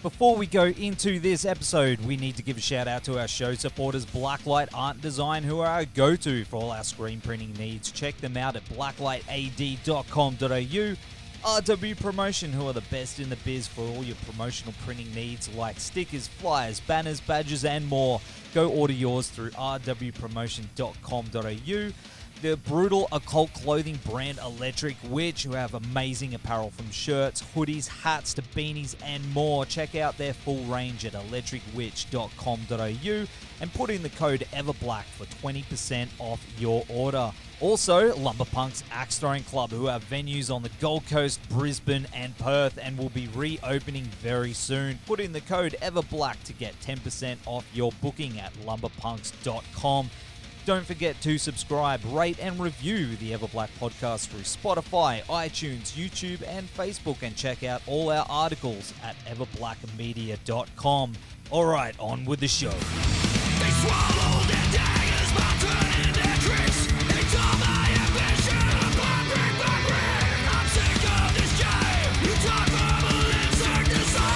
Before we go into this episode, we need to give a shout out to our show supporters, Blacklight Art and Design, who are our go-to for all our screen printing needs. Check them out at blacklightad.com.au. RW Promotion, who are the best in the biz for all your promotional printing needs like stickers, flyers, banners, badges, and more. Go order yours through rwpromotion.com.au. The brutal occult clothing brand Electric Witch, who have amazing apparel from shirts, hoodies, hats to beanies, and more. Check out their full range at electricwitch.com.au and put in the code EVERBLACK for 20% off your order. Also, Lumberpunks Axe Throwing Club, who have venues on the Gold Coast, Brisbane, and Perth, and will be reopening very soon. Put in the code EVERBLACK to get 10% off your booking at lumberpunks.com. Don't forget to subscribe, rate, and review the EverBlack podcast through Spotify, iTunes, YouTube, and Facebook, and check out all our articles at everblackmedia.com. All right, on with the show. They swallowed their daggers, but turning their tricks. They tore my ambition. I'm sick of this game. You talk verbal insert design.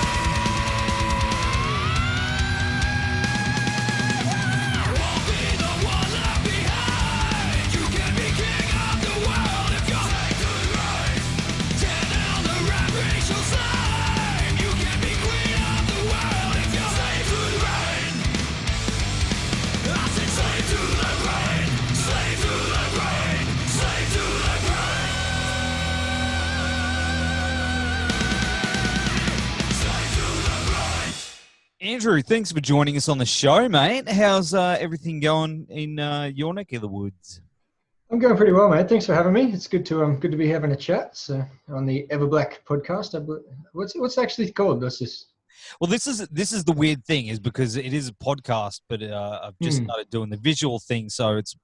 Andrew, thanks for joining us on the show, mate. How's everything going in your neck of the woods? I'm going pretty well, mate. Thanks for having me. It's good to be having a chat on the EverBlack podcast. What's it actually called? What's this? Well, this is the weird thing, is because it is a podcast, but I've just started doing the visual thing. So it's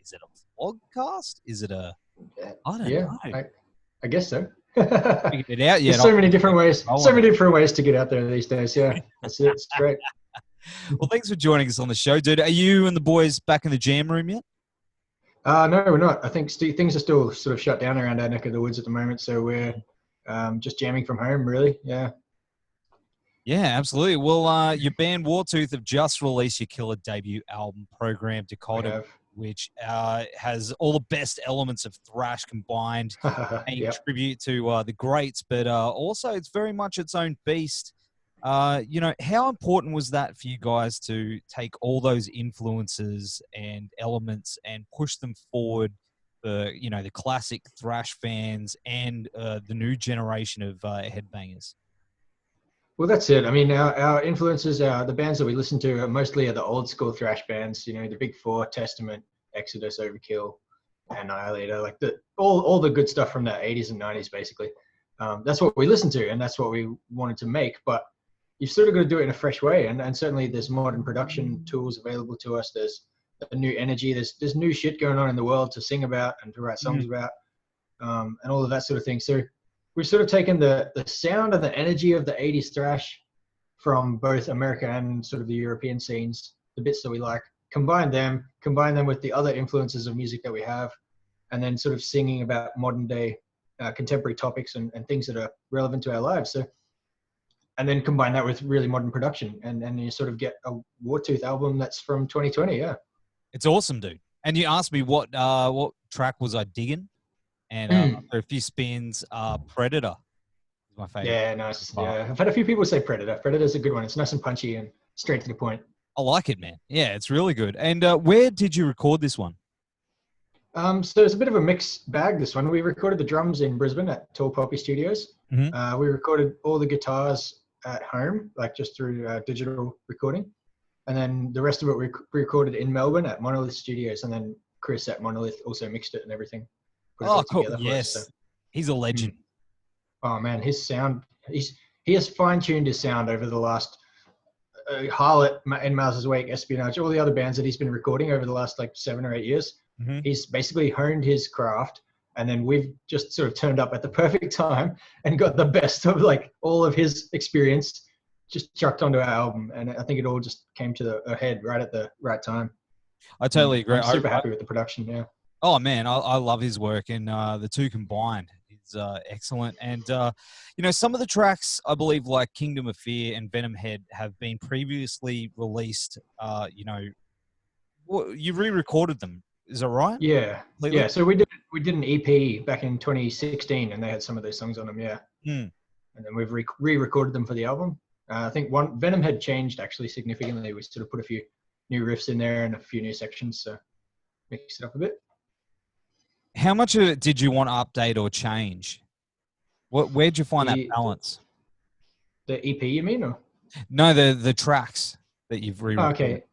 is it a vlogcast? Is it a? I don't know. I guess so. Figured it out yet. There's so many different ways. So many different ways to get out there these days. Yeah, that's it. It's great. Well, thanks for joining us on the show, dude. Are you and the boys back in the jam room yet? No, we're not. I think things are still sort of shut down around our neck of the woods at the moment, so we're just jamming from home, really. Yeah. Yeah, absolutely. Well, your band Wartooth have just released your killer debut album, Programmed Dichotomy, which has all the best elements of thrash combined, paying tribute to the greats, but also it's very much its own beast. How important was that for you guys to take all those influences and elements and push them forward for, the classic thrash fans and the new generation of headbangers? Well, that's it. I mean, our influences, the bands that we listen to are mostly the old school thrash bands, the Big Four, Testament, Exodus, Overkill, Annihilator, like all the good stuff from the 80s and 90s, basically. That's what we listen to, and that's what we wanted to make. But you've sort of got to do it in a fresh way. And certainly there's modern production tools available to us. There's a new energy. There's new shit going on in the world to sing about and to write songs about, and all of that sort of thing. So we've sort of taken the sound and the energy of the 80s thrash from both America and sort of the European scenes, the bits that we like, combine them with the other influences of music that we have, and then sort of singing about modern day contemporary topics and things that are relevant to our lives. So, and then combine that with really modern production, and you sort of get a Wartooth album that's from 2020. Yeah. It's awesome, dude. And you asked me what track was I digging? And after a few spins, Predator is my favorite. Yeah, nice. Yeah, I've had a few people say Predator. Predator's a good one. It's nice and punchy and straight to the point. I like it, man. Yeah, it's really good. And where did you record this one? So it's a bit of a mixed bag, this one. We recorded the drums in Brisbane at Tall Poppy Studios. Mm-hmm. We recorded all the guitars at home, like just through digital recording. And then the rest of it we recorded in Melbourne at Monolith Studios. And then Chris at Monolith also mixed it and everything. Oh, cool. Yes. Us, so. He's a legend. Oh, man. His sound, he has fine-tuned his sound over the last Harlot and Mouse's Wake, Espionage, all the other bands that he's been recording over the last like 7 or 8 years. Mm-hmm. He's basically honed his craft, and then we've just sort of turned up at the perfect time and got the best of like all of his experience just chucked onto our album. And I think it all just came to a head right at the right time. I totally agree. I'm super happy with the production. Yeah. Oh man, I love his work, and the two combined It's excellent. And, you know, some of the tracks, I believe, like Kingdom of Fear and Venom Head have been previously released, you know, you re-recorded them. Is that right? Yeah. Completely? Yeah. So we did an EP back in 2016, and they had some of those songs on them. Yeah. Mm. And then we've re-recorded them for the album. I think one Venom had changed actually significantly. We sort of put a few new riffs in there and a few new sections, so mix it up a bit. How much of it did you want to update or change? Where'd you find that The balance? the EP, you mean? Or? No, the tracks that you've re-recorded. Okay.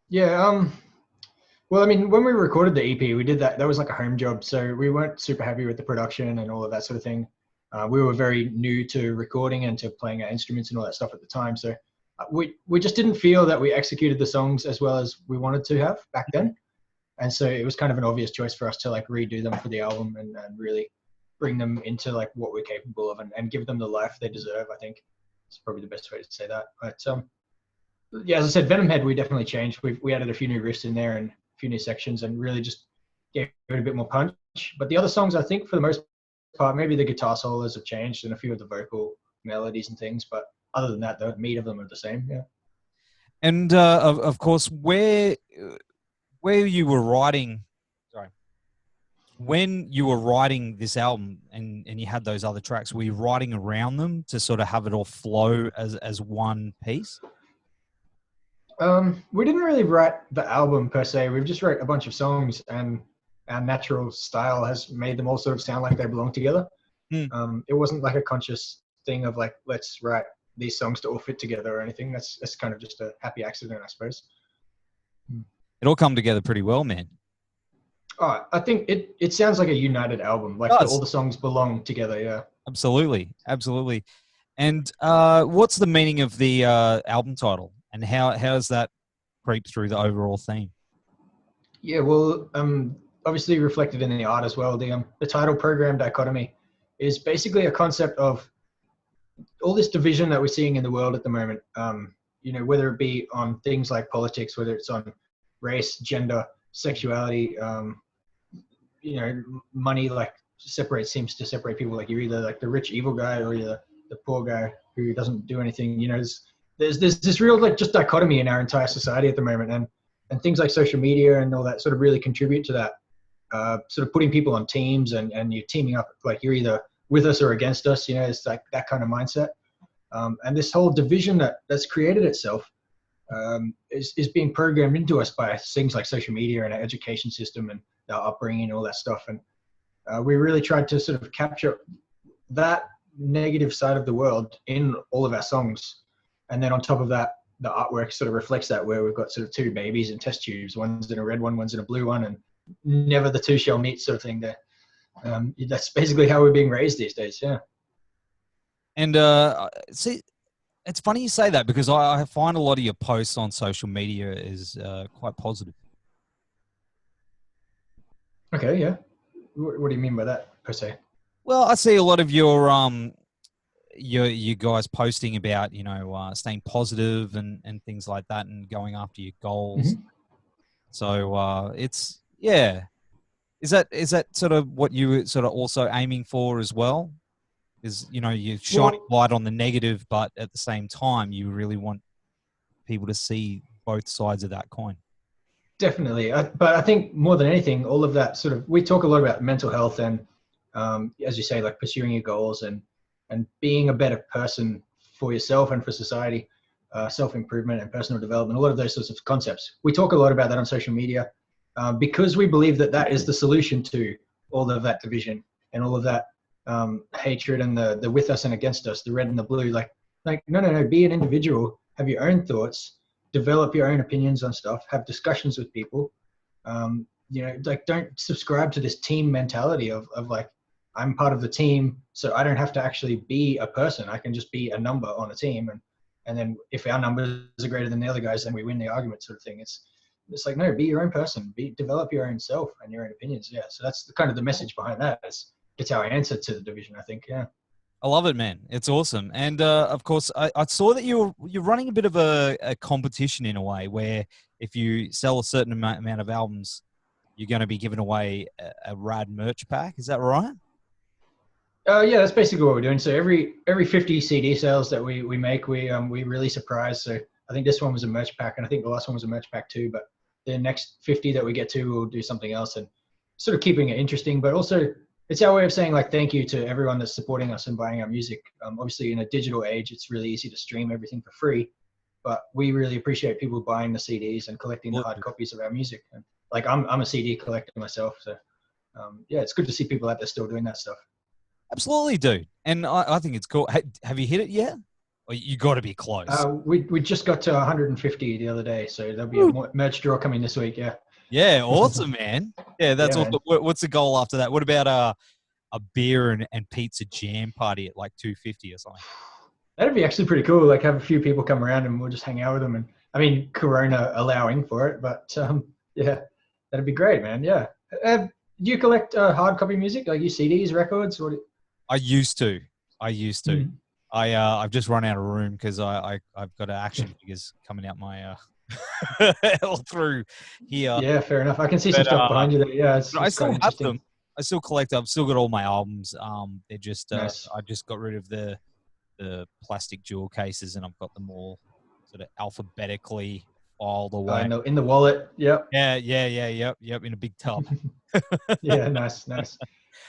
Yeah. Well, I mean, when we recorded the EP, we did that. That was like a home job, so we weren't super happy with the production and all of that sort of thing. We were very new to recording and to playing our instruments and all that stuff at the time. So we just didn't feel that we executed the songs as well as we wanted to have back then. And so it was kind of an obvious choice for us to like redo them for the album and really bring them into like what we're capable of and give them the life they deserve. I think it's probably the best way to say that. But yeah, as I said, Venom Head, we definitely changed. We added a few new riffs in there and a few new sections and really just gave it a bit more punch. But the other songs, I think for the most part, maybe the guitar solos have changed and a few of the vocal melodies and things. But other than that, the meat of them are the same. Yeah. And of course, where you were writing, when you were writing this album and you had those other tracks, were you writing around them to sort of have it all flow as one piece? We didn't really write the album per se. We've just wrote a bunch of songs, and our natural style has made them all sort of sound like they belong together. It wasn't like a conscious thing of like, let's write these songs to all fit together or anything. That's kind of just a happy accident, I suppose. It all come together pretty well, man. Oh, I think it sounds like a united album. Like all the songs belong together. Yeah. Absolutely. And what's the meaning of the album title, and how does that creep through the overall theme? Yeah, well, obviously reflected in the art as well. The title Programmed Dichotomy is basically a concept of all this division that we're seeing in the world at the moment. You know, whether it be on things like politics, whether it's on race, gender, sexuality, you know, money like seems to separate people. Like you're either like the rich evil guy or you're the poor guy who doesn't do anything. You know, there's this real like just dichotomy in our entire society at the moment, and things like social media and all that sort of really contribute to that. Sort of putting people on teams and you're teaming up, like you're either with us or against us. You know, it's like that kind of mindset. And this whole division that's created itself is being programmed into us by things like social media and our education system and our upbringing and all that stuff. And we really tried to sort of capture that negative side of the world in all of our songs. And then on top of that, the artwork sort of reflects that, where we've got sort of two babies in test tubes. One's in a red one, one's in a blue one, and never the two shall meet sort of thing there. That's basically how we're being raised these days. Yeah. And see, it's funny you say that, because I find a lot of your posts on social media is quite positive. Okay, yeah. What do you mean by that, per se? Well, I see a lot of your you guys posting about, you know, staying positive and things like that and going after your goals. Mm-hmm. So it's, yeah. Is that sort of what you were sort of also aiming for as well? Is, you know, you're shining light on the negative, but at the same time, you really want people to see both sides of that coin. Definitely. But I think more than anything, all of that sort of, we talk a lot about mental health and, as you say, like pursuing your goals and being a better person for yourself and for society, self-improvement and personal development, a lot of those sorts of concepts. We talk a lot about that on social media because we believe that that is the solution to all of that division and all of that hatred and the with us and against us, the red and the blue. Like no, be an individual, have your own thoughts, develop your own opinions on stuff, have discussions with people. You know, like don't subscribe to this team mentality of like, I'm part of the team, so I don't have to actually be a person. I can just be a number on a team, and then if our numbers are greater than the other guys, then we win the argument, sort of thing. It's like, no, be your own person, develop your own self and your own opinions. Yeah, so that's the kind of the message behind that. It's our answer to the division, I think. Yeah. I love it, man. It's awesome. And of course, I saw that you're running a bit of a competition in a way, where if you sell a certain amount of albums, you're going to be giving away a rad merch pack. Is that right? Yeah, that's basically what we're doing. So every 50 CD sales that we make, we release a prize. So I think this one was a merch pack, and I think the last one was a merch pack too. But the next 50 that we get to, we'll do something else, and sort of keeping it interesting. But also, it's our way of saying like thank you to everyone that's supporting us and buying our music. Obviously, in a digital age, it's really easy to stream everything for free, but we really appreciate people buying the CDs and collecting the hard copies of our music. And like I'm a CD collector myself, so yeah, it's good to see people out there still doing that stuff. Absolutely, dude. And I think it's cool. Have you hit it yet? Well, you got to be close. We just got to 150 the other day, so there'll be a merch draw coming this week. Yeah. Yeah, awesome, man. Yeah, that's Yeah, awesome. What's the goal after that? What about a beer and pizza jam party at like 250 or something? that'd be actually pretty cool. Like have a few people come around and we'll just hang out with them. And I mean, Corona allowing for it, but yeah, that'd be great, man. Yeah. Do you collect hard copy music, like you CDs, records? I used to. Mm. I've just run out of room because I've got action figures coming out my all through here. Yeah, fair enough. I can see some stuff behind you there. Yeah, it's I still quite have interesting. them. I still collect. I've still got all my albums. They're just Nice. I just got rid of the plastic jewel cases, and I've got them all sort of alphabetically filed away. In the wallet. Yep. Yep. In a big tub. Yeah, nice.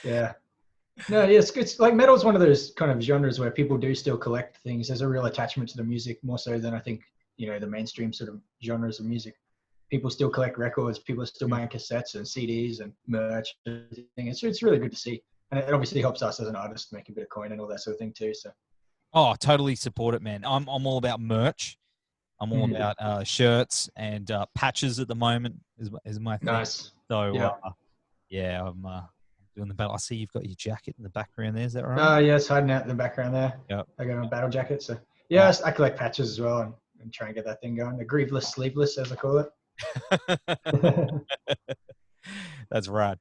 Yeah. No, yeah, it's like metal's one of those kind of genres where people do still collect things. There's a real attachment to the music more so than I think, the mainstream sort of genres of music. People still collect records. People are still buying cassettes and CDs and merch. And everything. It's really good to see. And it obviously helps us as an artist make a bit of coin and all that sort of thing too. So. Oh, totally support it, man. I'm all about merch. I'm all about shirts and patches at the moment is my thing. Nice. So yeah, I'm doing the battle. I see you've got your jacket in the background there. Is that right? Yeah, it's hiding out in the background there. Yep. I got a battle jacket. So yeah, I collect patches as well and try and get that thing going. The grieveless, sleeveless, as I call it. That's right.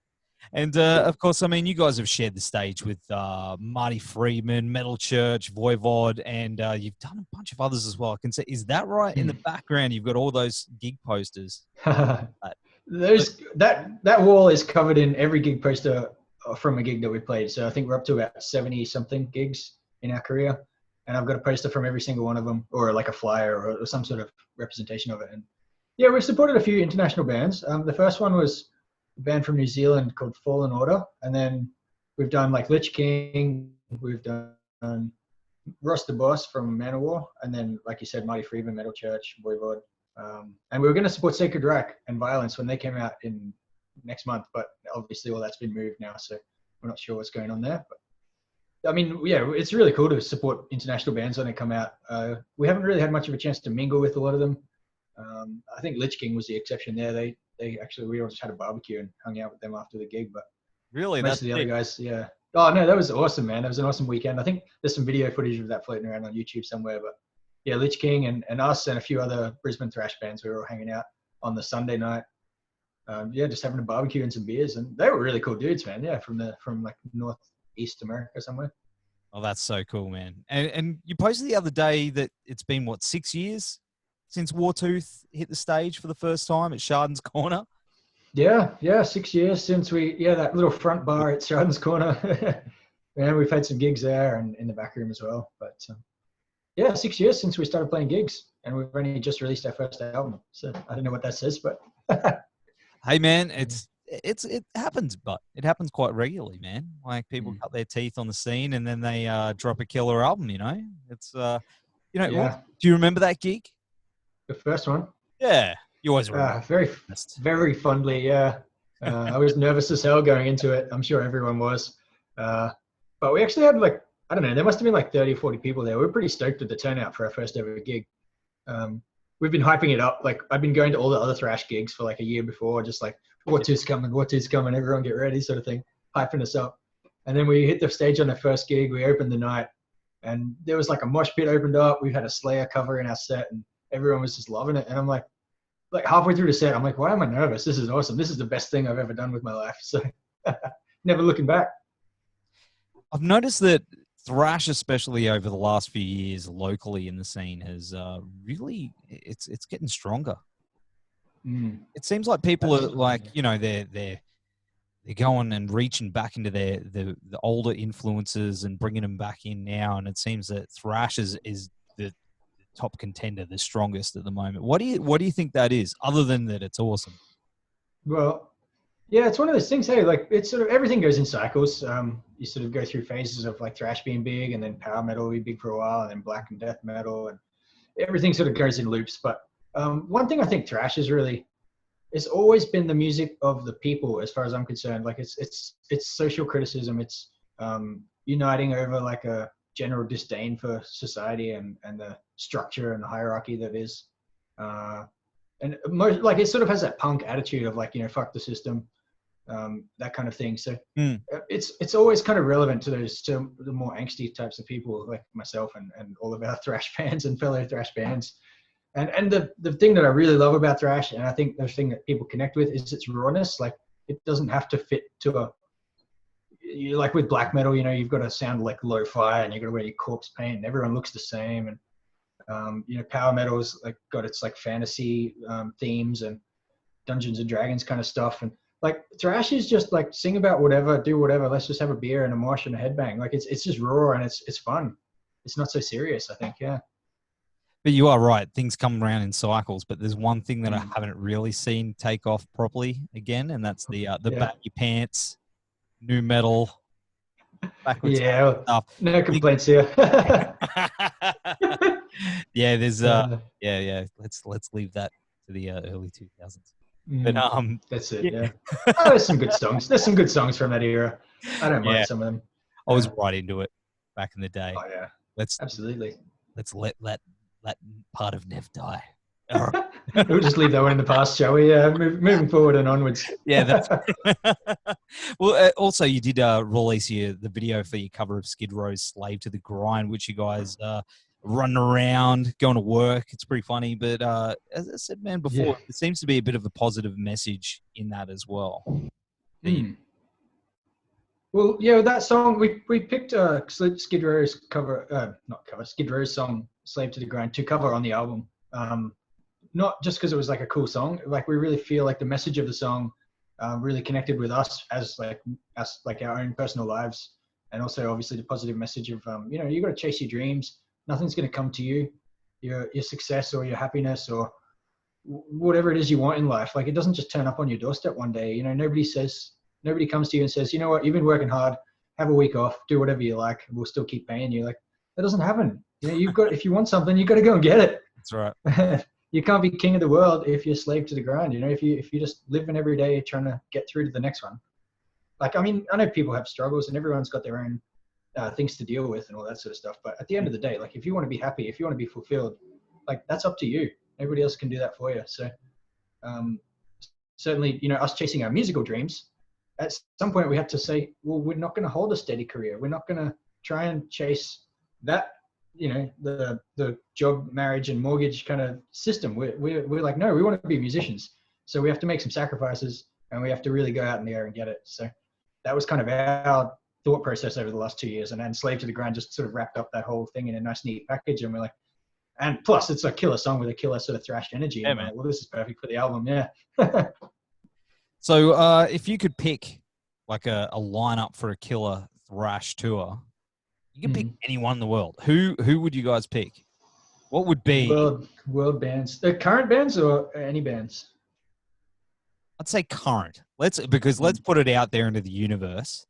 And of course, I mean, you guys have shared the stage with Marty Friedman, Metal Church, Voivod, and you've done a bunch of others as well. I can say, is that right? In the background, you've got all those gig posters. That wall is covered in every gig poster from a gig that we played. So I think we're up to about 70 something gigs in our career, and I've got a poster from every single one of them, or like a flyer or some sort of representation of it. And yeah, we've supported a few international bands. The first one was a band from New Zealand called Fallen Order, and then we've done like Lich King, we've done Ross the Boss from Manowar, and then like you said, Marty Friedman, Metal Church, Voivod. And we were going to support Sacred Reich and Violence when they came out in next month, but obviously all that's been moved now, so we're not sure what's going on there. But I mean, yeah, it's really cool to support international bands when they come out. We haven't really had much of a chance to mingle with a lot of them. I think Lich King was the exception there. They actually, we all just had a barbecue and hung out with them after the gig, but really, most of the other guys, yeah. Oh no, that was awesome, man. That was an awesome weekend. I think there's some video footage of that floating around on YouTube somewhere, but yeah, Lich King and us and a few other Brisbane thrash bands, we were all hanging out on the Sunday night. Yeah, just having a barbecue and some beers, and they were really cool dudes, man. Yeah, from like Northeast America somewhere. Oh, that's so cool, man. And you posted the other day that it's been, what, 6 years since Wartooth hit the stage for the first time at Chardon's Corner? Yeah, 6 years since that little front bar at Chardon's Corner. Man, we've had some gigs there and in the back room as well. But yeah, 6 years since we started playing gigs, and we've only just released our first album. So I don't know what that says, but hey, man, it happens, but it happens quite regularly, man. Like people cut their teeth on the scene, and then they drop a killer album. It's do you remember that gig? The first one. Yeah, you always remember. Very, very fondly. Yeah, I was nervous as hell going into it. I'm sure everyone was, but we actually had like, I don't know, there must have been like 30 or 40 people there. We were pretty stoked at the turnout for our first ever gig. We've been hyping it up. Like I've been going to all the other thrash gigs for like a year before, just like Wartooth's coming, everyone get ready sort of thing, hyping us up. And then we hit the stage on our first gig. We opened the night, and there was like a mosh pit opened up. We had a Slayer cover in our set, and everyone was just loving it. And I'm like halfway through the set, I'm like, why am I nervous? This is awesome. This is the best thing I've ever done with my life. So never looking back. I've noticed that thrash, especially over the last few years locally in the scene, has really, it's getting stronger. It seems like people are like, they're they're going and reaching back into the older influences and bringing them back in now. And it seems that thrash is the top contender, the strongest at the moment. What do you think that is, other than that it's awesome? Well, yeah, it's one of those things. Hey, like it's sort of everything goes in cycles. You sort of go through phases of like thrash being big, and then power metal will be big for a while, and then black and death metal, and everything sort of goes in loops. But one thing I think thrash is really, it's always been the music of the people, as far as I'm concerned. Like it's social criticism. It's uniting over like a general disdain for society and the structure and the hierarchy that is. And most, like, it sort of has that punk attitude of like, fuck the system, that kind of thing. So it's always kind of relevant to the more angsty types of people like myself and all of our thrash fans and fellow thrash bands. And the thing that I really love about thrash, and I think the thing that people connect with, is its rawness. Like, it doesn't have to fit to like with black metal, you've got to sound like lo-fi, and you've got to wear your corpse paint, and everyone looks the same. And power metal's like got its like fantasy themes and Dungeons and Dragons kind of stuff. And like thrash is just like sing about whatever, do whatever. Let's just have a beer and a mosh and a headbang. Like it's just raw and it's fun. It's not so serious, I think. Yeah. But you are right. Things come around in cycles. But there's one thing that I haven't really seen take off properly again, and that's the baggy pants, new metal, backwards stuff. No complaints here. Yeah, there's yeah. Let's leave that to the early 2000s. But that's it. Yeah. Oh, there's some good songs. There's some good songs from that era. I don't mind some of them. I was right into it back in the day. Oh yeah. Absolutely. Let's let that part of Nev die. All right. We'll just leave that one in the past, shall we? Moving forward and onwards. Yeah. That's well, also you did release the video for your cover of Skid Row's "Slave to the Grind," which you guys running around, going to work. It's pretty funny, but as I said, man, before, it seems to be a bit of a positive message in that as well. Well, yeah, that song we picked Skid Row's Skid Row's song "Slave to the Grind" to cover on the album. Not just because it was like a cool song. Like, we really feel like the message of the song really connected with us as like our own personal lives, and also obviously the positive message of you got to chase your dreams. Nothing's going to come to you. Your success or your happiness or whatever it is you want in life. Like, it doesn't just turn up on your doorstep one day. Nobody comes to you and says, you know what, you've been working hard, have a week off, do whatever you like, and we'll still keep paying you. Like, that doesn't happen. If you want something, you got to go and get it. That's right. You can't be king of the world if you're slave to the grind. If you just living every day trying to get through to the next one. Like, I mean, I know people have struggles and everyone's got their own things to deal with and all that sort of stuff. But at the end of the day, like, if you want to be happy, if you want to be fulfilled, like, that's up to you. Nobody else can do that for you. So certainly, us chasing our musical dreams, at some point we had to say, well, we're not going to hold a steady career. We're not going to try and chase that, the job, marriage, and mortgage kind of system. We're like, no, we want to be musicians. So we have to make some sacrifices, and we have to really go out in the air and get it. So that was kind of our thought process over the last 2 years. And then Slave to the Grind just sort of wrapped up that whole thing in a nice, neat package. And we're like, and plus it's a killer song with a killer sort of thrash energy. Yeah, man. Like, well, this is perfect for the album. Yeah. So if you could pick like a lineup for a killer thrash tour, you can pick anyone in the world. Who would you guys pick? What would be world bands? Current bands or any bands? I'd say current. Let's put it out there into the universe.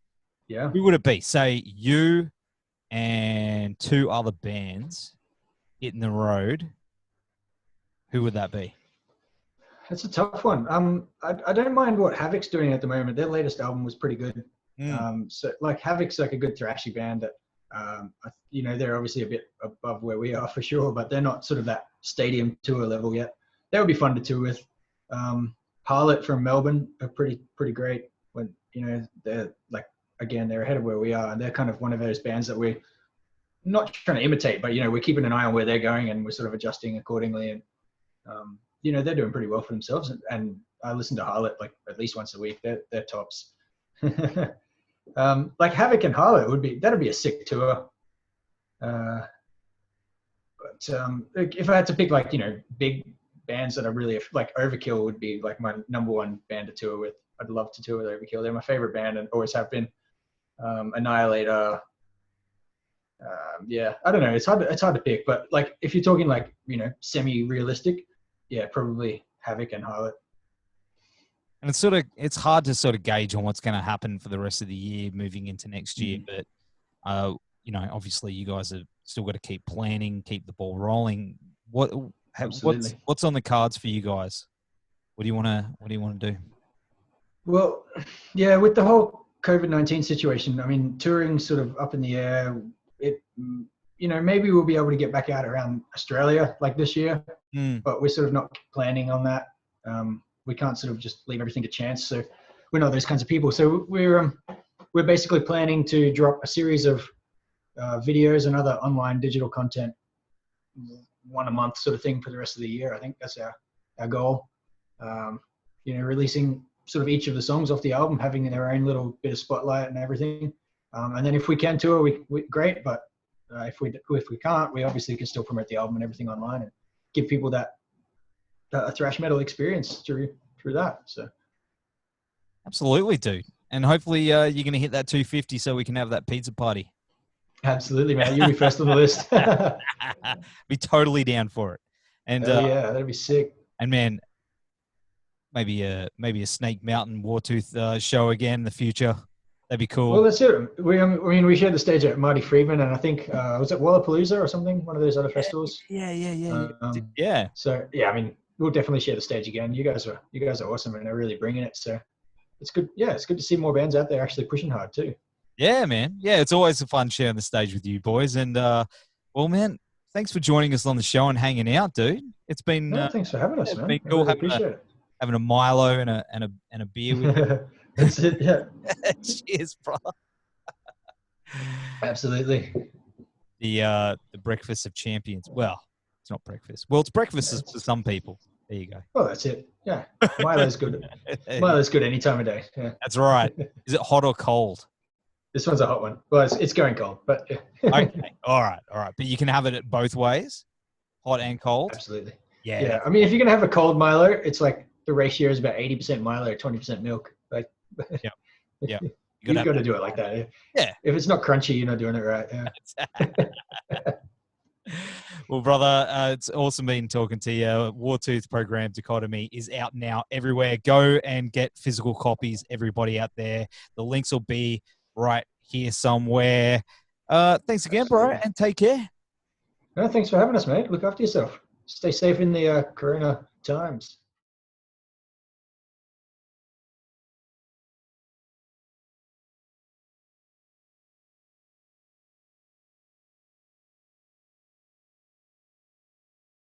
Yeah. Who would it be? Say you and two other bands hitting the road. Who would that be? That's a tough one. I don't mind what Havoc's doing at the moment. Their latest album was pretty good. So like Havoc's like a good thrashy band that, they're obviously a bit above where we are for sure, but they're not sort of that stadium tour level yet. That would be fun to tour with. Harlot from Melbourne are pretty great. When they're like, again, they're ahead of where we are, and they're kind of one of those bands that we're not trying to imitate, but we're keeping an eye on where they're going, and we're sort of adjusting accordingly. And they're doing pretty well for themselves. And I listen to Harlot like at least once a week. They're tops. Like Havoc and Harlot that'd be a sick tour. But if I had to pick like big bands that are really like, Overkill would be like my number one band to tour with. I'd love to tour with Overkill. They're my favorite band and always have been. Annihilator. Yeah, I don't know. It's hard to pick, but like if you're talking like, you know, semi-realistic, yeah, probably Havoc and Harlot. And it's hard to sort of gauge on what's going to happen for the rest of the year moving into next year. But, you know, obviously you guys have still got to keep planning, keep the ball rolling. What's on the cards for you guys? What do you want to do? Well, yeah, with the whole COVID-19 situation, I mean, touring sort of up in the air. You know, maybe we'll be able to get back out around Australia like this year, but we're sort of not planning on that. We can't sort of just leave everything to chance. So we're not those kinds of people. So we're basically planning to drop a series of videos and other online digital content, one a month sort of thing for the rest of the year. I think that's our goal. You know, releasing sort of each of the songs off the album, having their own little bit of spotlight and everything. And then if we can tour, we great. But if we can't, we obviously can still promote the album and everything online and give people that thrash metal experience through that. So absolutely, dude. And hopefully you're going to hit that 250 so we can have that pizza party. Absolutely, man. You'll be first on the list. Be totally down for it. And yeah, that'd be sick. And man, maybe a Snake Mountain Wartooth show again in the future. That'd be cool. Well, that's it. We shared the stage at Marty Friedman, and I think was it Wallapalooza or something? One of those other festivals. Yeah. So yeah, I mean, we'll definitely share the stage again. You guys are awesome, and they're really bringing it. So it's good. Yeah, it's good to see more bands out there actually pushing hard too. Yeah, man. Yeah, it's always fun sharing the stage with you boys. And well, man, thanks for joining us on the show and hanging out, dude. It's been thanks for having us, man. Been cool. I really appreciate it. Having a Milo and a beer with you. That's it, yeah. Cheers, brother. Absolutely. The breakfast of champions. Well, it's not breakfast. Well, it's breakfast for some people. There you go. Oh, that's it. Yeah. Milo's good. Milo's good any time of day. Yeah. That's right. Is it hot or cold? This one's a hot one. Well, it's going cold, but yeah. Okay. All right. But you can have it both ways, hot and cold. Absolutely. Yeah. Yeah. I mean, if you're gonna have a cold Milo, it's like the ratio is about 80% Milo, 20% milk. Like, yeah. You got to do it like that. Yeah. If it's not crunchy, you're not doing it right. Yeah. Well, brother, it's awesome being talking to you. Wartooth Programmed Dichotomy is out now everywhere. Go and get physical copies, everybody out there. The links will be right here somewhere. Thanks again, bro, and take care. No, thanks for having us, mate. Look after yourself. Stay safe in the corona times.